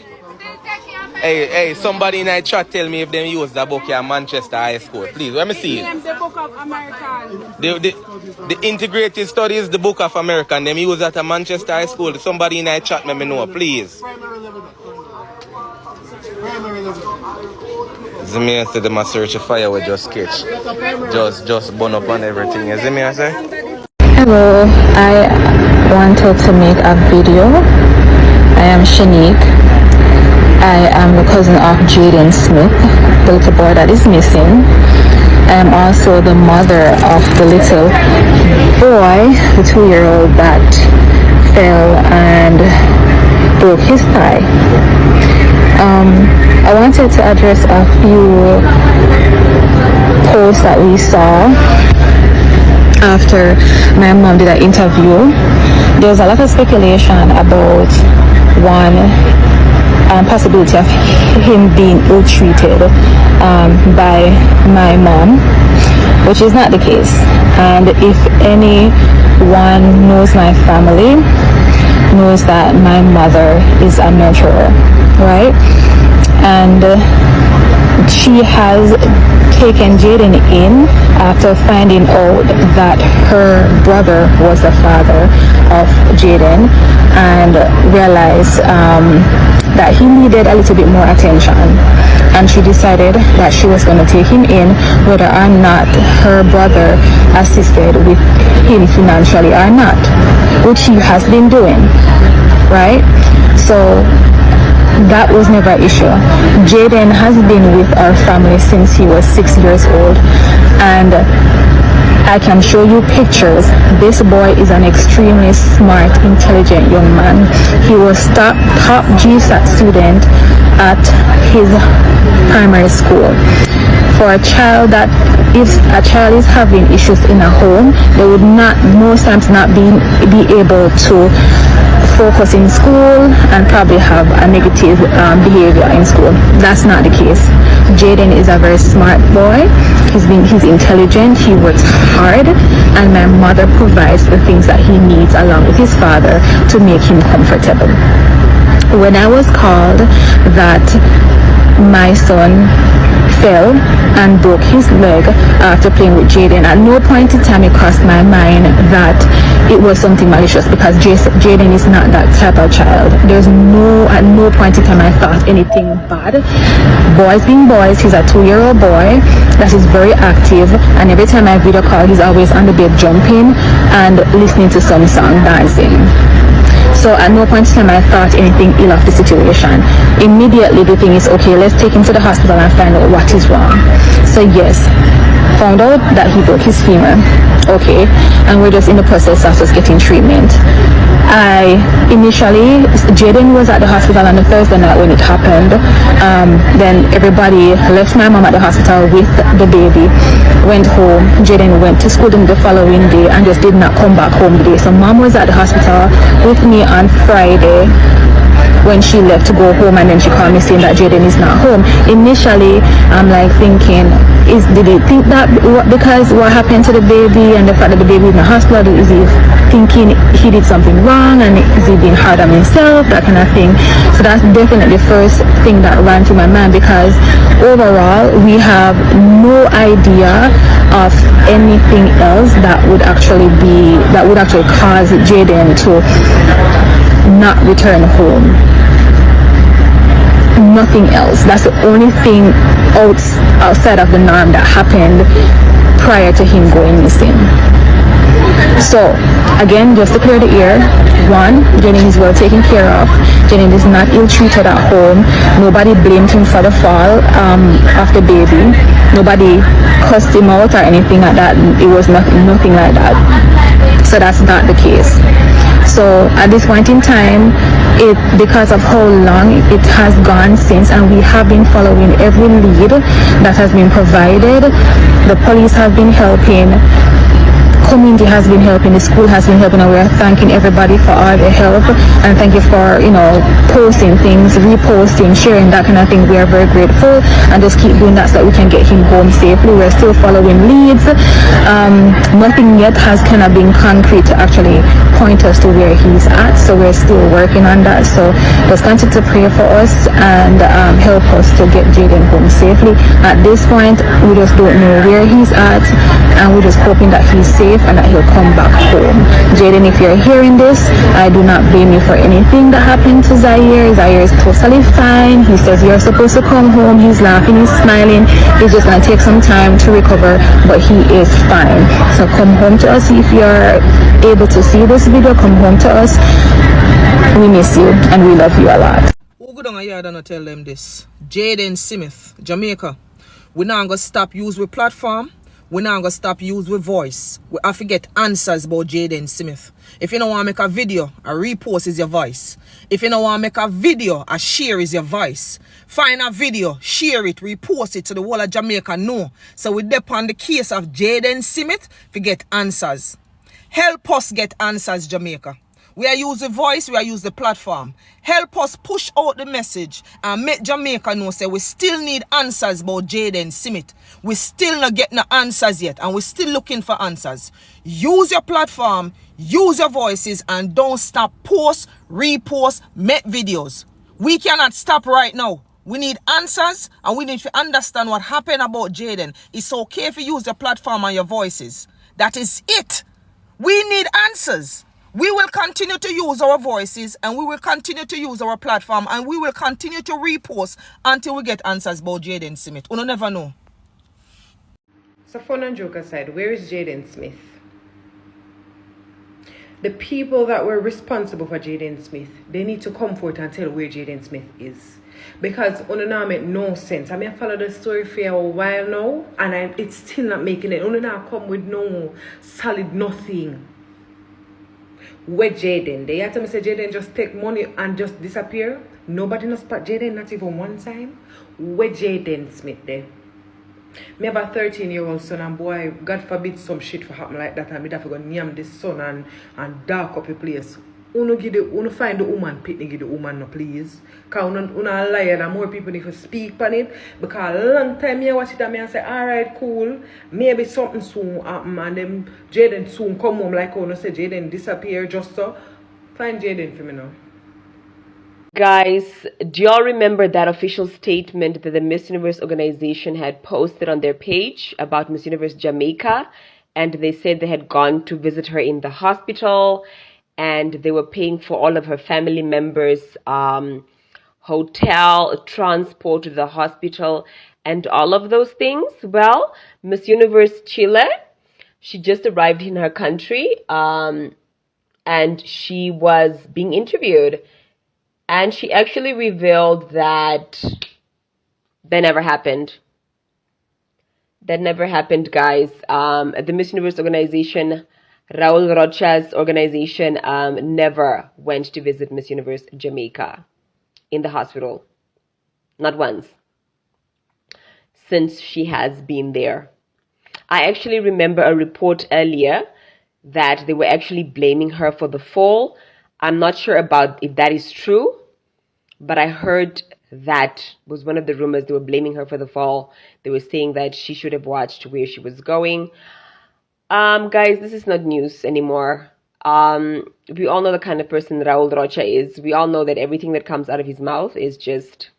Speaker 17: Hey, somebody in the chat tell me if them use the book at Manchester High School. Please, let me see it.
Speaker 6: The Book of American.
Speaker 17: The integrated studies, the Book of American, them use that at Manchester High School. Somebody in the chat let me know, please. Me I say them a search a fire with just catch. Just burn up on everything. You see me I say?
Speaker 18: Hello, I wanted to make a video. I am Shanique. I am the cousin of Jaden Smith, the little boy that is missing. I am also the mother of the little boy, the 2-year-old that fell and broke his thigh. I wanted to address a few posts that we saw after my mom did an interview. There was a lot of speculation about one possibility of him being ill-treated by my mom, which is not the case. And if anyone knows my family, knows that my mother is a nurturer, right? And she has taken Jaden in after finding out that her brother was the father of Jaden, and realized that he needed a little bit more attention, and she decided that she was going to take him in whether or not her brother assisted with him financially or not, which he has been doing, right? So that was never an issue. Jaden has been with our family since he was 6 years old, and I can show you pictures. This boy is an extremely smart, intelligent young man. He was top GSAT student at his primary school. For a child that, if a child is having issues in a home, they would not, most times not be able to focus in school and probably have a negative behavior in school. That's not the case. Jaden is a very smart boy. He's intelligent, he works hard, and my mother provides the things that he needs along with his father to make him comfortable. When I was called that my son fell and broke his leg after playing with Jaden. At no point in time it crossed my mind that it was something malicious, because Jaden is not that type of child. At no point in time I thought anything bad. Boys being boys, he's a 2-year-old boy that is very active, and every time I video call, he's always on the bed jumping and listening to some song, dancing. So at no point in time I thought anything ill of the situation. Immediately the thing is, okay, let's take him to the hospital and find out what is wrong. So yes, found out that he broke his femur. Okay, and we're just in the process of just getting treatment. Initially, Jaden was at the hospital on the Thursday night when it happened. Then everybody left my mom at the hospital with the baby, went home. Jaden went to school the following day and just did not come back home today. So mom was at the hospital with me on Friday when she left to go home, and then she called me saying that Jaden is not home. Initially, I'm like thinking, did he think that because what happened to the baby and the fact that the baby is in the hospital, is he thinking he did something wrong, and is he being hard on himself, that kind of thing? So that's definitely the first thing that ran through my mind, because overall we have no idea of anything else that would actually cause Jaden to not return home. Nothing else. That's the only thing outside of the norm that happened prior to him going missing. So again, just to clear the air, one, Jaden is well taken care of. Jaden is not ill-treated at home. Nobody blamed him for the fall of the baby. Nobody cussed him out or anything like that. It was nothing like that. So that's not the case. So at this point in time, because of how long it has gone since, and we have been following every lead that has been provided, the police have been helping, community has been helping, the school has been helping, and we are thanking everybody for all the help, and thank you for posting things, reposting, sharing, that kind of thing. We are very grateful, and just keep doing that so that we can get him home safely. We're still following leads. Nothing yet has kind of been concrete to actually point us to where he's at, so we're still working on that. So just continue to pray for us and help us to get Jaden home safely. At this point, we just don't know where he's at, and we're just hoping that he's safe and that he'll come back home. Jaden, if you're hearing this, I do not blame you for anything that happened to Zaire. Zaire is totally fine. He says you're supposed to come home. He's laughing, he's smiling. He's just going to take some time to recover, but he is fine. So come home to us if you're able to see this video. Come home to us. We miss you and we love you a lot.
Speaker 5: Who go down here and tell them this? Jaden Smith, Jamaica. We're not going to stop use with platform. We're not going to stop use with voice. We have to get answers about Jaden Smith. If you don't want to make a video, a repost is your voice. If you don't want to make a video, a share is your voice. Find a video, share it, repost it to the whole of Jamaica know. So we depend on the case of Jaden Smith to get answers. Help us get answers, Jamaica. We are using voice, we are using the platform. Help us push out the message and make Jamaica know say we still need answers about Jaden Smith. We still not getting the answers yet, and we're still looking for answers. Use your platform, use your voices, and don't stop. Post, repost, make videos. We cannot stop right now. We need answers, and we need to understand what happened about Jaden. It's okay if you use your platform and your voices. That is it. We need answers. We will continue to use our voices, and we will continue to use our platform, and we will continue to repost until we get answers about Jaden Smith. We'll never know. So fun and joke aside, where is Jaden Smith? The people that were responsible for Jaden Smith, they need to come forth and tell where Jaden Smith is. Because now make no sense. I mean, I followed the story for a while now, and it's still not making it. Now come with no solid nothing. Where Jaden? They have to say Jaden just take money and just disappear. Nobody knows spot Jaden not even one time. Where Jaden Smith there? Me have a 13-year-old son, and boy, God forbid some shit for happen like that, and me have to go name this son and dark up the place. Uno find the woman, pitney give the woman no please. Cause uno a liar and more people need to speak on it. Because a long time me watch it and me and say, alright, cool. Maybe something soon happen and then Jaden soon come home like uno say Jaden disappear just so. Find Jaden for me now.
Speaker 19: Guys, do y'all remember that official statement that the Miss Universe organization had posted on their page about Miss Universe Jamaica? And they said they had gone to visit her in the hospital and they were paying for all of her family members' hotel, transport to the hospital, and all of those things. Well, Miss Universe Chile, she just arrived in her country and she was being interviewed. And she actually revealed that that never happened. That never happened, guys. The Miss Universe organization, Raul Rocha's organization, never went to visit Miss Universe Jamaica in the hospital. Not once. Since she has been there. I actually remember a report earlier that they were actually blaming her for the fall. I'm not sure about if that is true, but I heard that was one of the rumors. They were blaming her for the fall. They were saying that she should have watched where she was going. Guys, this is not news anymore. We all know the kind of person Raul Rocha is. We all know that everything that comes out of his mouth is just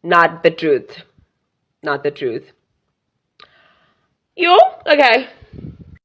Speaker 19: not the truth. Not the truth. You? Okay.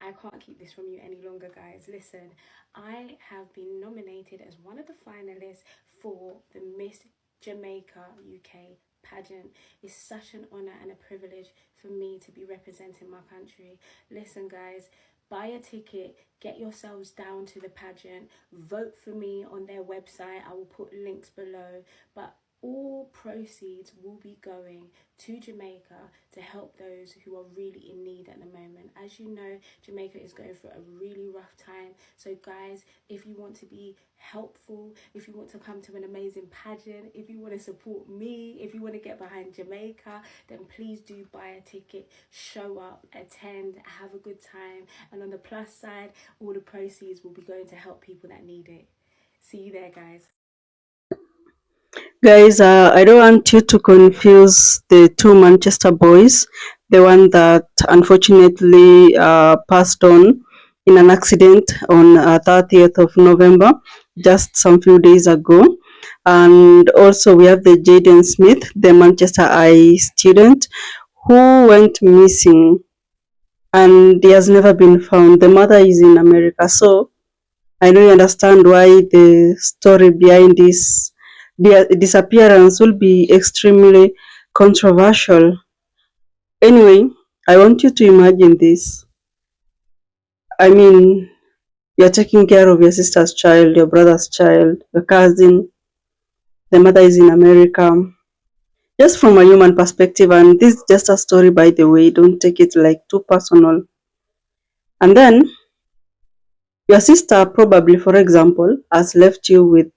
Speaker 20: I can't keep this from you any longer, guys. Listen, I have been nominated as one of the finalists for the Miss Jamaica UK pageant. It's such an honour and a privilege for me to be representing my country. Listen, guys, buy a ticket, get yourselves down to the pageant, vote for me on their website. I will put links below, but all proceeds will be going to Jamaica to help those who are really in need at the moment. As you know, Jamaica is going through a really rough time. So guys, if you want to be helpful, if you want to come to an amazing pageant, if you want to support me, if you want to get behind Jamaica, then please do buy a ticket, show up, attend, have a good time. And on the plus side, all the proceeds will be going to help people that need it. See you there, guys.
Speaker 2: Guys, I don't want you to confuse the two Manchester boys, the one that unfortunately passed on in an accident on 30th of November, just some few days ago. And also we have the Jaden Smith, the Manchester Eye student, who went missing and he has never been found. The mother is in America, so I don't understand why the story behind this disappearance will be extremely controversial. Anyway, I want you to imagine this. I mean, you're taking care of your sister's child, your brother's child, your cousin, the mother is in America. Just from a human perspective, and this is just a story, by the way, don't take it like too personal. And then your sister probably, for example, has left you with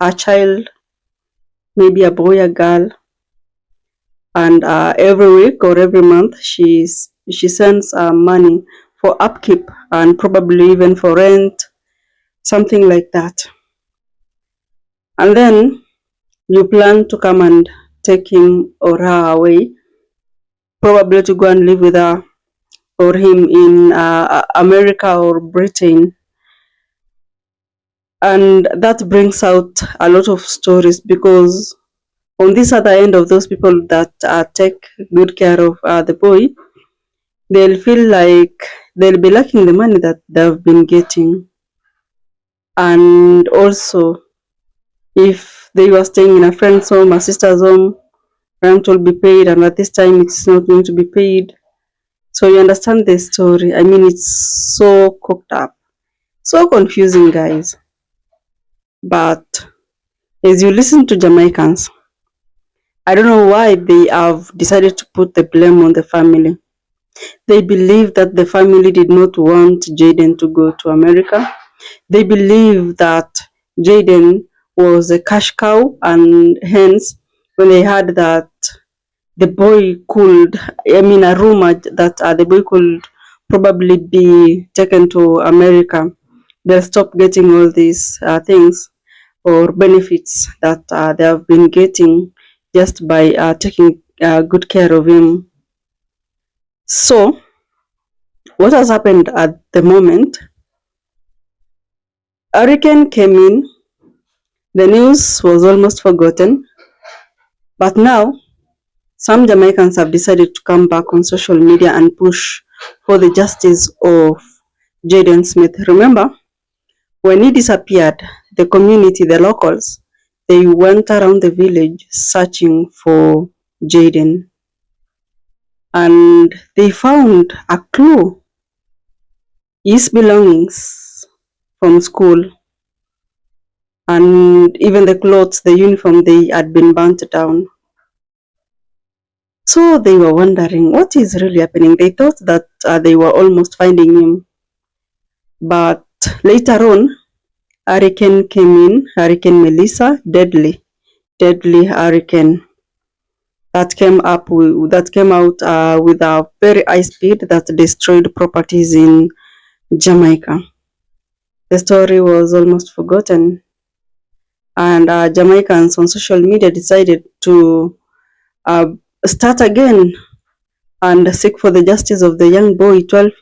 Speaker 2: her child, maybe a boy, a girl, and every week or every month she sends money for upkeep and probably even for rent, something like that. And then you plan to come and take him or her away, probably to go and live with her or him in America or Britain. And that brings out a lot of stories, because on this other end of those people that take good care of the boy, they'll feel like they'll be lacking the money that they've been getting. And also, if they were staying in a friend's home, a sister's home, rent will be paid, and at this time it's not going to be paid. So you understand the story. I mean, it's so cooked up, so confusing, guys. But as you listen to Jamaicans, I don't know why they have decided to put the blame on the family. They believe that the family did not want Jaden to go to America. They believe that Jaden was a cash cow, and hence, when they heard that the boy could, I mean, a rumor that the boy could probably be taken to America, they'll stop getting all these things or benefits that they have been getting just by taking good care of him. So, what has happened at the moment? Hurricane came in The news was almost forgotten, but now some Jamaicans have decided to come back on social media and push for the justice of Jaden Smith. Remember, when he disappeared, the community, the locals, they went around the village searching for Jaden, and they found a clue: his belongings from school, and even the clothes, the uniform, they had been burnt down. So they were wondering what is really happening. They thought that they were almost finding him, but later on, hurricane came in, Hurricane Melissa, deadly hurricane that came out with a very high speed that destroyed properties in Jamaica. The story was almost forgotten, and Jamaicans on social media decided to start again and seek for the justice of the young boy, 12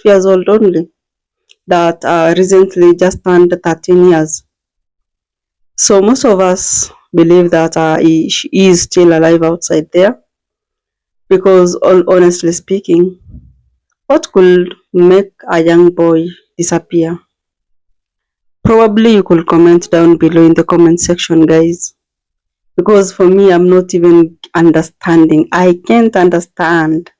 Speaker 2: years old only, that recently just turned 13 years. So most of us believe that he is still alive outside there, because honestly speaking, what could make a young boy disappear? Probably you could comment down below in the comment section, guys, because for me, I'm not even understanding. I can't understand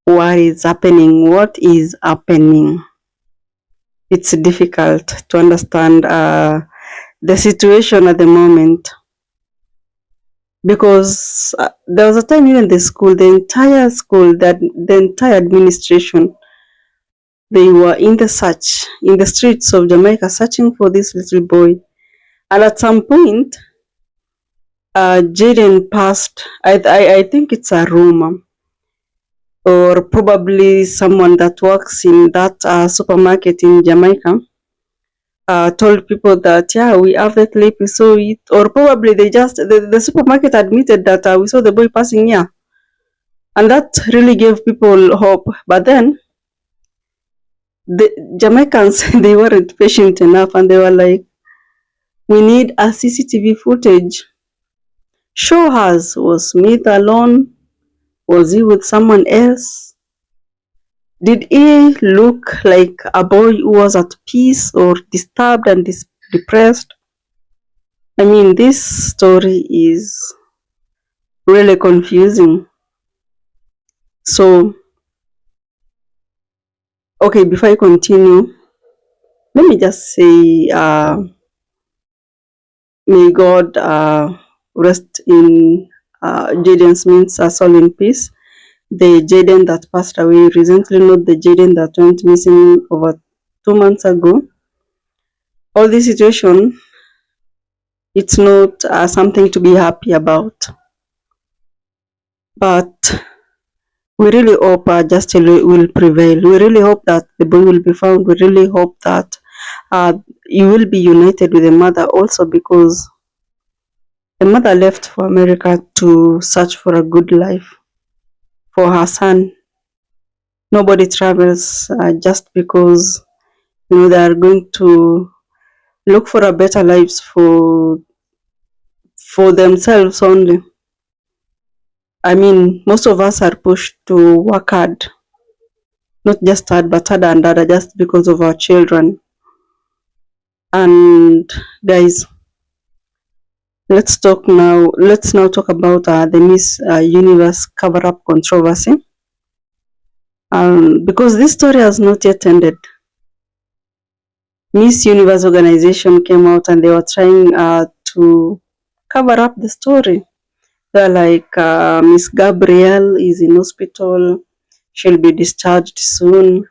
Speaker 2: what is happening. What is happening? It's difficult to understand the situation at the moment, because there was a time even the school, the entire administration, they were in the search in the streets of Jamaica searching for this little boy. And at some point, Jaden passed. I think it's a rumor, or probably someone that works in that supermarket in Jamaica told people that, yeah, we have the clip, we saw it, or probably the supermarket admitted that we saw the boy passing here, and that really gave people hope. But then the Jamaicans they weren't patient enough, and they were like, we need a CCTV footage. Show us, was Smith alone? Was he with someone else? Did he look like a boy who was at peace or disturbed and depressed? I mean, this story is really confusing. So, okay, before I continue, let me just say, may God rest in Jaden Smith's soul in peace. The Jaden that passed away recently, not the Jaden that went missing over 2 months ago. All this situation, it's not something to be happy about. But we really hope justice will prevail. We really hope that the boy will be found. We really hope that he will be united with the mother also, because the mother left for America to search for a good life for her son. Nobody travels just because they are going to look for a better lives for themselves only. I mean, most of us are pushed to work hard, not just hard, but harder and harder, just because of our children. And guys, let's now talk about the Miss Universe cover-up controversy, because this story has not yet ended. Miss Universe organization came out and they were trying to cover up the story. They're like, Miss Gabrielle is in hospital, she'll be discharged soon.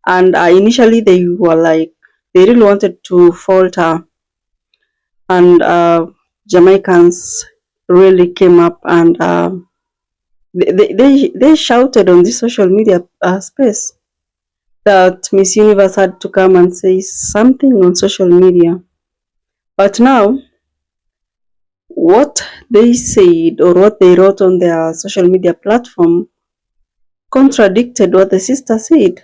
Speaker 2: And initially they were like, they really wanted to fault her. And Jamaicans really came up and they shouted on the social media space that Miss Universe had to come and say something on social media. But now, what they said or what they wrote on their social media platform contradicted what the sister said,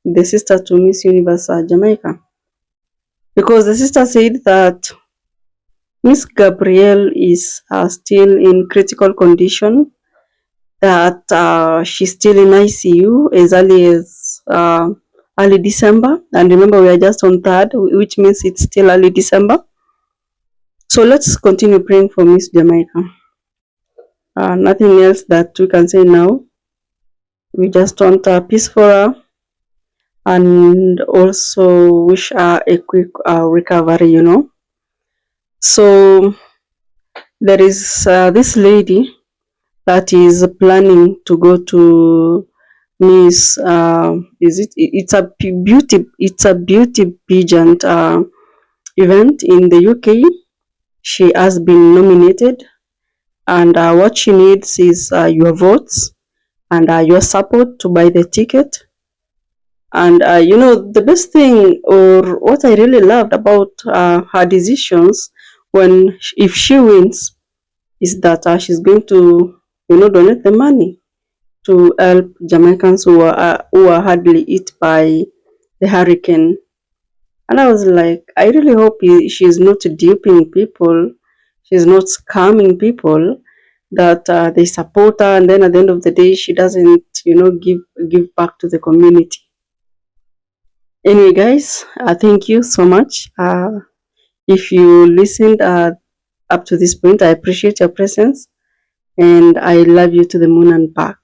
Speaker 2: the sister to Miss Universe Jamaica. Because the sister said that Miss Gabrielle is still in critical condition, that she's still in ICU as early as early December. And remember, we are just on 3rd, which means it's still early December. So let's continue praying for Miss Jamaica. Nothing else that we can say now. We just want peace for her, and also wish her a quick recovery, So there is this lady that is planning to go to Miss it's a beauty pageant event in the UK. She has been nominated, and what she needs is your votes and your support to buy the ticket. And the best thing, or what I really loved about her decisions if she wins, is that she's going to donate the money to help Jamaicans who are hardly hit by the hurricane. And I was like, I really hope she's not duping people, she's not scamming people, that they support her, and then at the end of the day she doesn't give back to the community. Anyway, guys, thank you so much. If you listened up to this point, I appreciate your presence, and I love you to the moon and back.